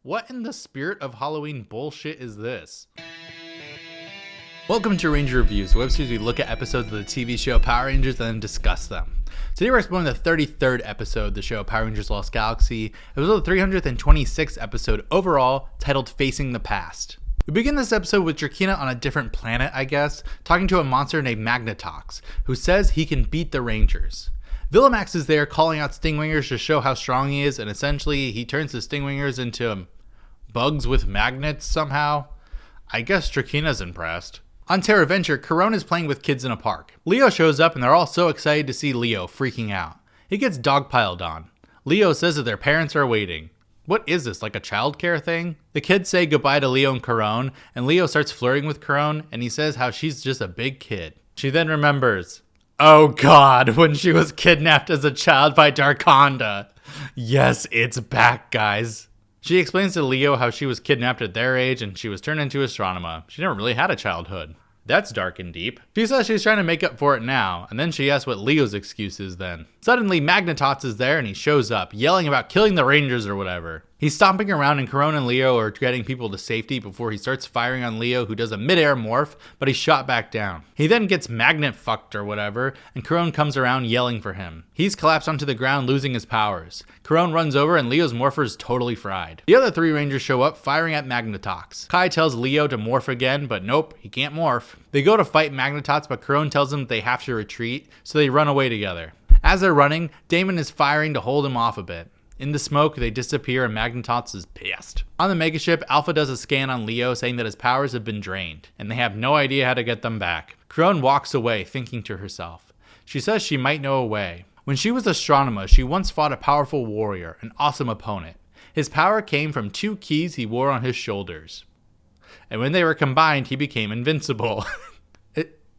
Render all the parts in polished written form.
What in the spirit of Halloween bullshit is this? Welcome to Ranger Reviews, a web series we look at episodes of the TV show Power Rangers and then discuss them. Today we're exploring the 33rd episode of the show Power Rangers Lost Galaxy. It was the 326th episode overall, titled Facing the Past. We begin this episode with Drakina on a different planet, I guess, talking to a monster named Magnetox, who says he can beat the Rangers. Villamax is there calling out Stingwingers to show how strong he is, and essentially he turns the Stingwingers into bugs with magnets somehow. I guess Drakina's impressed. On Terra Venture, Karone is playing with kids in a park. Leo shows up and they're all so excited to see Leo, freaking out. He gets dogpiled on. Leo says that their parents are waiting. What is this, like a childcare thing? The kids say goodbye to Leo and Karone, and Leo starts flirting with Karone, and he says how she's just a big kid. She then remembers, oh god, when she was kidnapped as a child by Darkonda. Yes, it's back, guys. She explains to Leo how she was kidnapped at their age and she was turned into Astronema. She never really had a childhood. That's dark and deep. She says she's trying to make up for it now, and then she asks what Leo's excuse is then. Suddenly, Magnetox is there and he shows up, yelling about killing the Rangers or whatever. He's stomping around and Karone and Leo are getting people to safety before he starts firing on Leo, who does a mid-air morph, but he's shot back down. He then gets magnet fucked or whatever, and Karone comes around yelling for him. He's collapsed onto the ground, losing his powers. Karone runs over and Leo's morpher is totally fried. The other three Rangers show up, firing at Magnetox. Kai tells Leo to morph again, but nope, he can't morph. They go to fight Magnetox, but Karone tells them they have to retreat, so they run away together. As they're running, Damon is firing to hold him off a bit. In the smoke, they disappear and Magnetox is pissed. On the megaship, Alpha does a scan on Leo saying that his powers have been drained, and they have no idea how to get them back. Karone walks away, thinking to herself. She says she might know a way. When she was Astronema, she once fought a powerful warrior, an awesome opponent. His power came from two keys he wore on his shoulders. And when they were combined, he became invincible.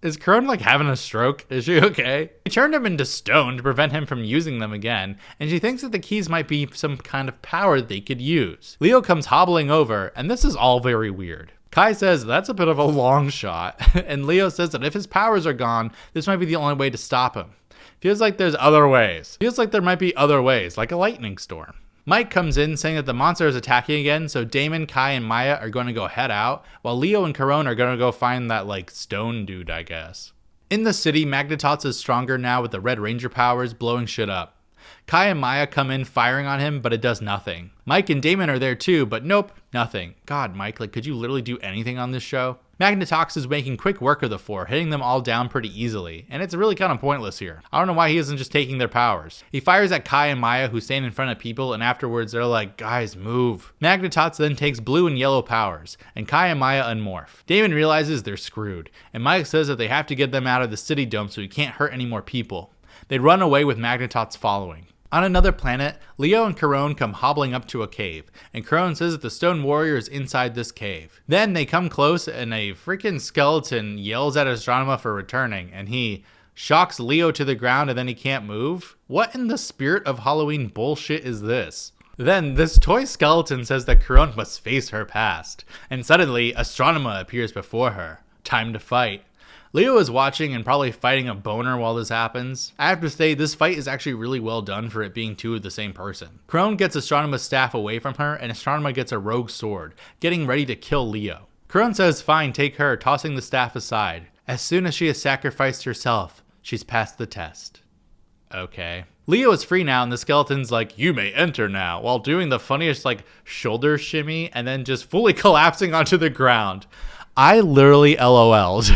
Is Karone like having a stroke? Is she okay? He turned him into stone to prevent him from using them again, and she thinks that the keys might be some kind of power they could use. Leo comes hobbling over, and this is all very weird. Kai says that's a bit of a long shot, and Leo says that if his powers are gone, this might be the only way to stop him. Feels like there's other ways. Feels like there might be other ways, like a lightning storm. Mike comes in saying that the monster is attacking again, so Damon, Kai, and Maya are going to go head out, while Leo and Karone are going to go find that, stone dude, I guess. In the city, Magnetox is stronger now with the Red Ranger powers blowing shit up. Kai and Maya come in firing on him, but it does nothing. Mike and Damon are there too, but nope, nothing. God, Mike, could you literally do anything on this show? Magnetox is making quick work of the four, hitting them all down pretty easily, and it's really kind of pointless here. I don't know why he isn't just taking their powers. He fires at Kai and Maya, who stand in front of people, and afterwards they're like, guys, move. Magnetox then takes blue and yellow powers, and Kai and Maya unmorph. Damon realizes they're screwed, and Mike says that they have to get them out of the city dome so he can't hurt any more people. They run away with Magnetox following. On another planet, Leo and Karone come hobbling up to a cave, and Karone says that the Stone Warrior is inside this cave. Then they come close and a freaking skeleton yells at Astronema for returning, and he shocks Leo to the ground and then he can't move? What in the spirit of Halloween bullshit is this? Then this toy skeleton says that Karone must face her past, and suddenly Astronema appears before her. Time to fight. Leo is watching and probably fighting a boner while this happens. I have to say, this fight is actually really well done for it being two of the same person. Karone gets Astronema's staff away from her, and Astronema gets a rogue sword, getting ready to kill Leo. Karone says fine, take her, tossing the staff aside. As soon as she has sacrificed herself, she's passed the test. Okay. Leo is free now, and the skeleton's like, you may enter now, while doing the funniest shoulder shimmy, and then just fully collapsing onto the ground. I literally LOL'd.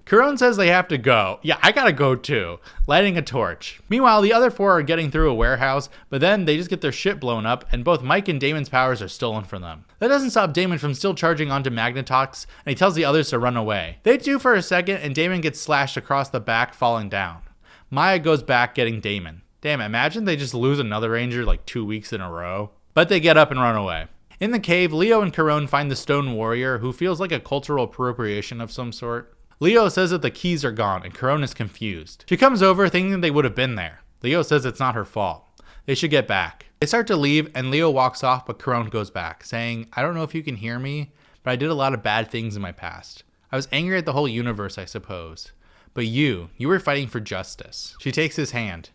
Karone says they have to go. Yeah, I gotta go too. Lighting a torch. Meanwhile, the other four are getting through a warehouse, but then they just get their shit blown up, and both Mike and Damon's powers are stolen from them. That doesn't stop Damon from still charging onto Magnetox, and he tells the others to run away. They do for a second, and Damon gets slashed across the back, falling down. Maya goes back, getting Damon. Damn, imagine they just lose another Ranger 2 weeks in a row. But they get up and run away. In the cave, Leo and Karone find the Stone Warrior, who feels like a cultural appropriation of some sort. Leo says that the keys are gone, and Karone is confused. She comes over thinking they would have been there. Leo says it's not her fault. They should get back. They start to leave, and Leo walks off, but Karone goes back, saying, I don't know if you can hear me, but I did a lot of bad things in my past. I was angry at the whole universe, I suppose. But you were fighting for justice. She takes his hand.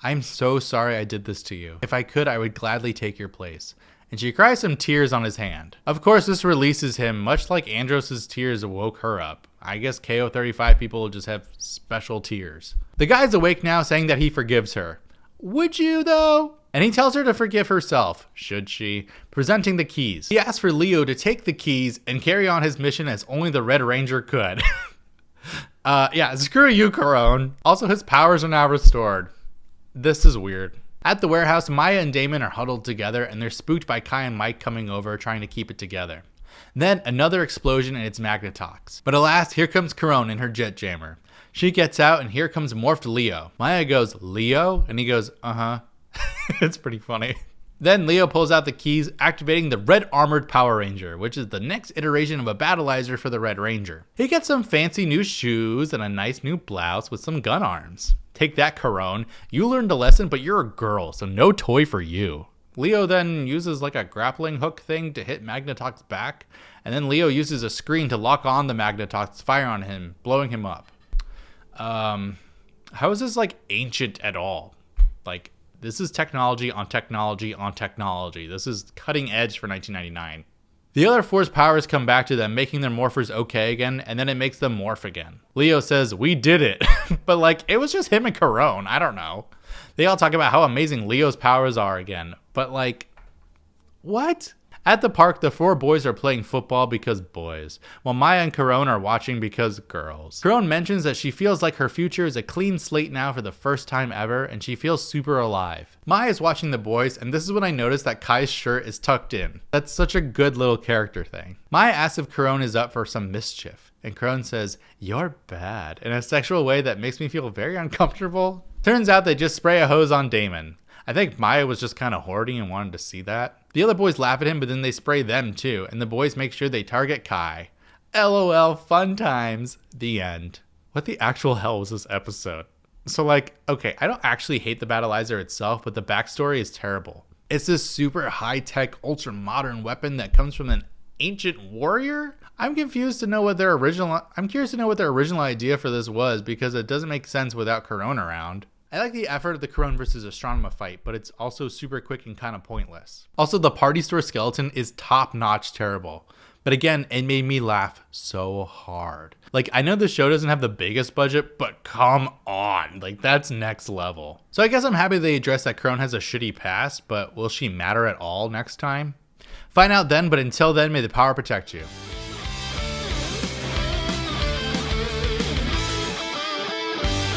I'm so sorry I did this to you. If I could, I would gladly take your place. and she cries some tears on his hand. Of course, this releases him, much like Andros' tears woke her up. I guess KO35 people just have special tears. The guy's awake now, saying that he forgives her. Would you, though? And he tells her to forgive herself, should she, presenting the keys. He asks for Leo to take the keys and carry on his mission as only the Red Ranger could. Yeah, screw you, Karone. Also, his powers are now restored. This is weird. At the warehouse, Maya and Damon are huddled together, and they're spooked by Kai and Mike coming over, trying to keep it together. Then, another explosion and it's Magnetox. But alas, here comes Karone in her jet jammer. She gets out, and here comes morphed Leo. Maya goes, Leo? And he goes, uh-huh. It's pretty funny. Then Leo pulls out the keys, activating the Red Armored Power Ranger, which is the next iteration of a battleizer for the Red Ranger. He gets some fancy new shoes and a nice new blouse with some gun arms. Take that, Karone. You learned a lesson, but you're a girl, so no toy for you. Leo then uses like a grappling hook thing to hit Magnetox's back, and then Leo uses a screen to lock on the Magnetox, fire on him, blowing him up. How is this like ancient at all? Like, this is technology on technology on technology. This is cutting edge for 1999. The other Force powers come back to them, making their morphers okay again, and then it makes them morph again. Leo says, we did it. But like, it was just him and Karone. I don't know. They all talk about how amazing Leo's powers are again. But like, what? At the park, the four boys are playing football because boys, while Maya and Karone are watching because girls. Karone mentions that she feels like her future is a clean slate now for the first time ever, and she feels super alive. Maya is watching the boys, and this is when I noticed that Kai's shirt is tucked in. That's such a good little character thing. Maya asks if Karone is up for some mischief, and Karone says, you're bad, in a sexual way that makes me feel very uncomfortable. Turns out they just spray a hose on Damon. I think Maya was just kind of hoarding and wanted to see that. The other boys laugh at him, but then they spray them too, and the boys make sure they target Kai. LOL, fun times. The end. What the actual hell was this episode? So like, okay, I don't actually hate the battleizer itself, but the backstory is terrible. It's this super high-tech, ultra-modern weapon that comes from an ancient warrior? I'm curious to know what their original idea for this was, because it doesn't make sense without Karone around. I like the effort of the Karone versus Astronema fight, but it's also super quick and kind of pointless. Also, the party store skeleton is top-notch terrible. But again, it made me laugh so hard. Like, I know the show doesn't have the biggest budget, but come on. Like, that's next level. So I guess I'm happy they addressed that Karone has a shitty past, but will she matter at all next time? Find out then, but until then, may the power protect you.